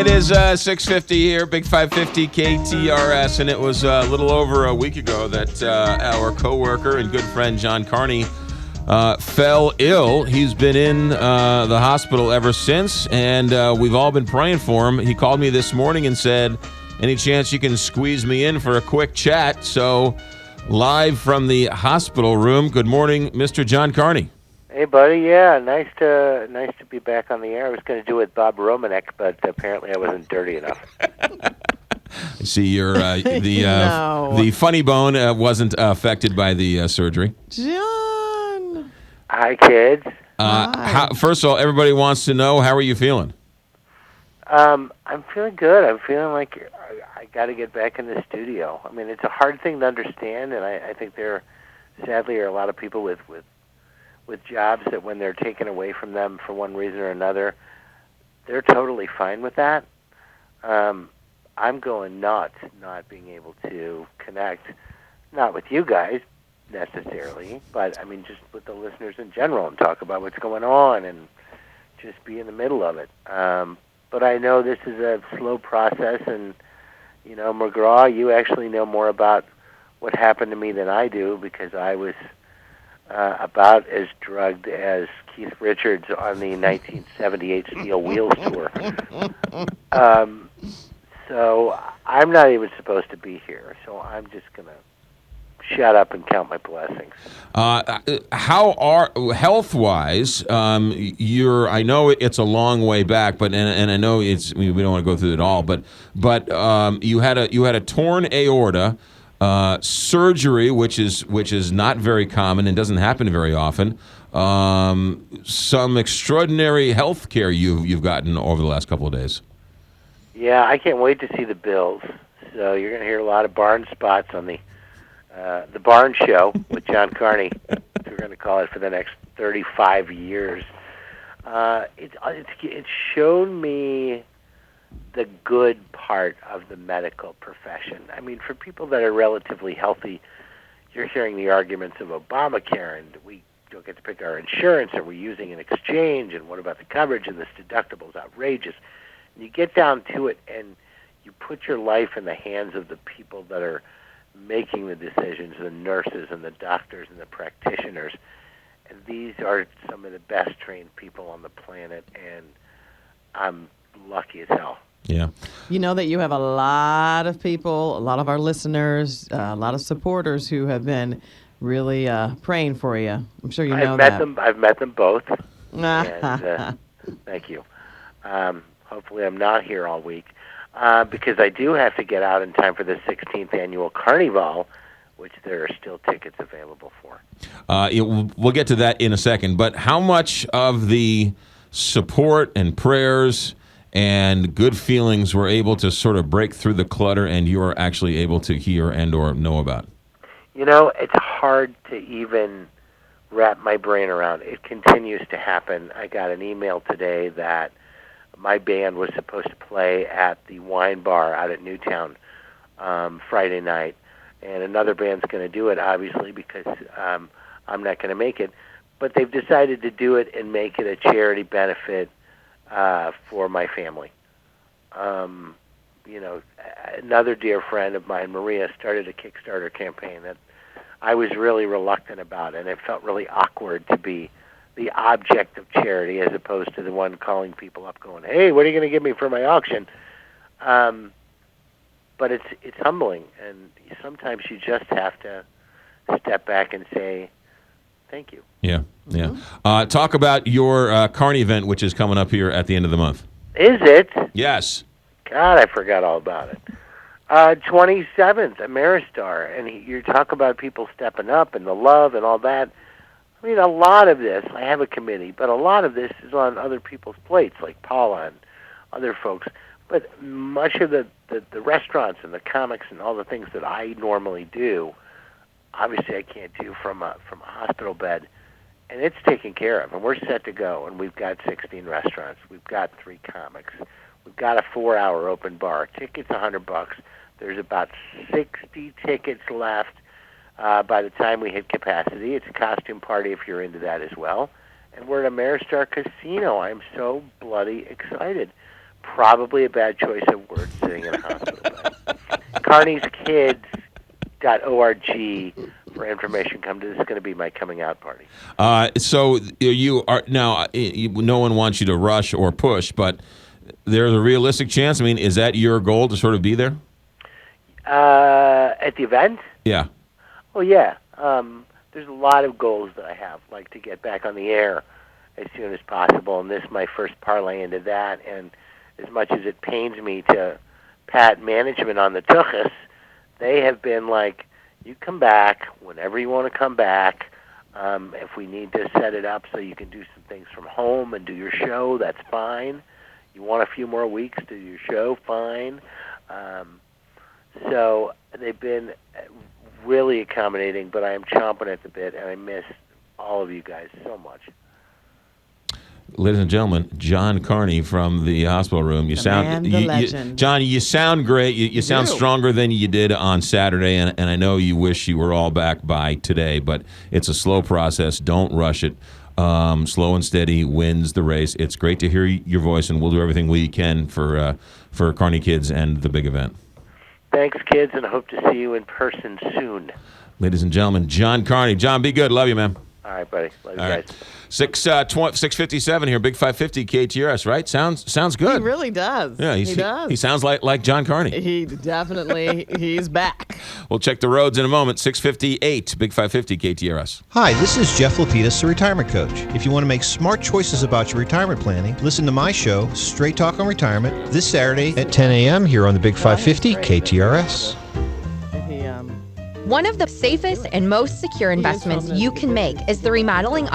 It is 6:50 here, Big 550 KTRS, and it was a little over a week ago that our coworker and good friend John Carney fell ill. He's been in the hospital ever since, and we've all been praying for him. He called me this morning and said, any chance you can squeeze me in for a quick chat? So, live from the hospital room, good morning, Mr. John Carney. Hey, buddy. Yeah, nice to be back on the air. I was going to do it with Bob Romanek, but apparently I wasn't dirty enough. I see you're the funny bone wasn't affected by the surgery. John. Hi, kids. First of all, everybody wants to know, how are you feeling? I'm feeling good. I'm feeling like I got to get back in the studio. I mean, it's a hard thing to understand, and I think there, sadly, are a lot of people with jobs that when they're taken away from them for one reason or another, they're totally fine with that. I'm going nuts not being able to connect, not with you guys necessarily, but I mean just with the listeners in general and talk about what's going on and just be in the middle of it. But I know this is a slow process, and, you know, McGraw, you actually know more about what happened to me than I do, because I was about as drugged as Keith Richards on the 1978 Steel Wheels tour. So I'm not even supposed to be here, so I'm just going to shut up and count my blessings. How are, health-wise, I know it's a long way back, but and I know we don't want to go through it all, but you had a torn aorta. Surgery, which is not very common and doesn't happen very often. Some extraordinary health care you've gotten over the last couple of days. Yeah, I can't wait to see the bills. So you're going to hear a lot of barn spots on the Barn Show with John Carney. We're going to call it for the next 35 years. It's shown me the good part of the medical profession. I mean, for people that are relatively healthy, you're hearing the arguments of Obamacare, and we don't get to pick our insurance, and we're using an exchange, and what about the coverage, and this deductible is outrageous. And you get down to it, and you put your life in the hands of the people that are making the decisions, the nurses and the doctors and the practitioners. And these are some of the best trained people on the planet, and I'm lucky as hell. Yeah. You know that you have a lot of people, a lot of our listeners, a lot of supporters who have been really praying for you. I'm sure you know that. I've met them both. And, thank you. Hopefully I'm not here all week, because I do have to get out in time for the 16th annual Carnival, which there are still tickets available for. We'll get to that in a second, but how much of the support and prayers and good feelings were able to sort of break through the clutter and you are actually able to hear and or know about? You know, it's hard to even wrap my brain around. It continues to happen. I got an email today that my band was supposed to play at the wine bar out at Newtown Friday night, and another band's going to do it, obviously, because I'm not going to make it. But they've decided to do it and make it a charity benefit for my family. You know, another dear friend of mine, Maria, started a Kickstarter campaign that I was really reluctant about, and it felt really awkward to be the object of charity as opposed to the one calling people up going, hey, what are you going to give me for my auction? But it's humbling, and sometimes you just have to step back and say, thank you. Yeah, yeah. Talk about your Carney event, which is coming up here at the end of the month. Is it? Yes. God, I forgot all about it. 27th, Ameristar, and you talk about people stepping up and the love and all that. I mean, a lot of this, I have a committee, but a lot of this is on other people's plates, like Paula and other folks. But much of the restaurants and the comics and all the things that I normally do, obviously I can't do from a hospital bed. And it's taken care of, and we're set to go. And we've got 16 restaurants. We've got 3 comics. We've got a 4-hour open bar. Tickets $100. There's about 60 tickets left by the time we hit capacity. It's a costume party if you're into that as well. And we're at Ameristar Casino. I'm so bloody excited. Probably a bad choice of words sitting in a hospital bed. Carney'sKids.org for information. This is going to be my coming out party. So you are now. No one wants you to rush or push, but there's a realistic chance. I mean, is that your goal to sort of be there? At the event? Yeah. Oh, yeah. There's a lot of goals that I have, like to get back on the air as soon as possible, and this is my first parlay into that. And as much as it pains me to pat management on the tuchus, they have been like, you come back whenever you want to come back. If we need to set it up so you can do some things from home and do your show, that's fine. You want a few more weeks to do your show, fine. So they've been really accommodating, but I am chomping at the bit, and I miss all of you guys so much. Ladies and gentlemen, John Carney from the hospital room. Legend. John, you sound great. You sound stronger than you did on Saturday, and I know you wish you were all back by today, but it's a slow process. Don't rush it. Slow and steady wins the race. It's great to hear your voice, and we'll do everything we can for Carney Kids and the big event. Thanks, kids, and I hope to see you in person soon. Ladies and gentlemen, John Carney. John, be good. Love you, man. All right, buddy. Love you All guys. right. 6:57 here, Big 550 KTRS, right? Sounds good. He really does. Yeah, he does. He sounds like John Carney. He definitely, he's back. We'll check the roads in a moment. 6:58, Big 550 KTRS. Hi, this is Jeff Lapidus, the retirement coach. If you want to make smart choices about your retirement planning, listen to my show, Straight Talk on Retirement, this Saturday at 10 a.m. here on the Big 550 KTRS. One of the safest and most secure investments you can make is the remodeling